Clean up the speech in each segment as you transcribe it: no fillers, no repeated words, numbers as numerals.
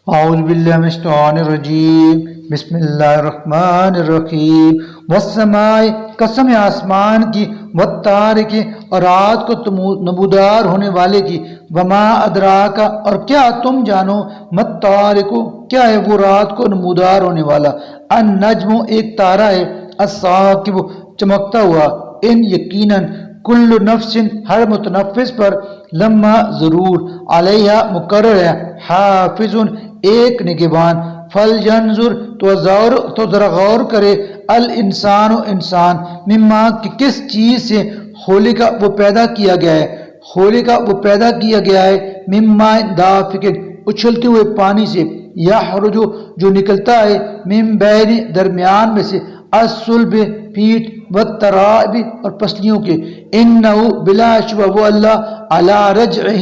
اعوذ باللہ من الشیطان الرجیم بسم اللہ الرحمن الرحیم والسماء قسم آسمان کی والطارق اور رات کو نمودار ہونے والے کی وما ادراک اور کیا تم جانو مَالطَّارِقُ کیا ہے وہ رات کو نمودار ہونے والا النجم ایک تارہ ہے الثاقب چمکتا ہوا ان یقیناً کل نفس ہر متنفس پر لما ضرور علیہ مقرر ہے حافظ ایک نگہبان فلینظر تو ذرا غور کرے الانسان انسان مما کہ کس چیز سے خلق وہ پیدا کیا گیا ہے مما دافق اچھلتے ہوئے پانی سے یخرج جو نکلتا ہے من بین درمیان میں سے الصلب پیٹ والترائب اور پسلیوں کے انہ بلا شبہ وہ اللہ علی رجعہ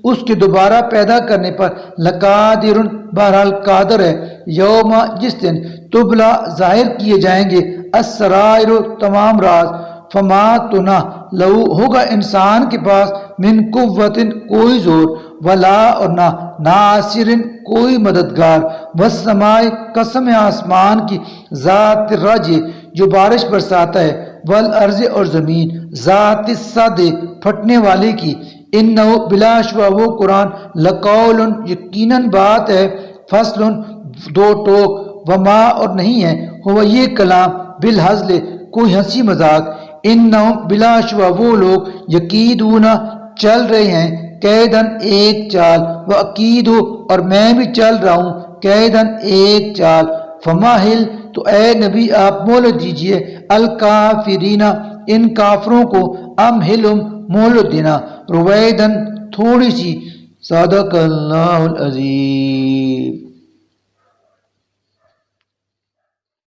اس کے دوبارہ پیدا کرنے پر لقادر بہرحال قادر ہے یوم جس دن تبلا ظاہر کیے جائیں گے السرائر تمام راز فما تو نہ لو ہوگا انسان کے پاس من قوت کوئی زور ولا اور نہ ناصر کوئی مددگار والسماء قسم آسمان کی ذات الرج جو بارش برساتا ہے والارض اور زمین ذات الصد پھٹنے والے کی انہو بلا شبہ وہ قرآن لقول یقیناً بات ہے فصل دو ٹوک وما اور نہیں ہے ہوا یہ کلام بالحزل کوئی ہنسی مذاق انہم بلا شبہ وہ لوگ یقیدون چل رہے ہیں قیدن ایک چال وعقید اور میں بھی چل رہا ہوں قیدن ایک چال فماہل تو اے نبی آپ مہلت دیجئے الکافرین ان کافروں کو امہلہم مہلت دینا رویدن تھوڑی سی صدق اللہ العظیم.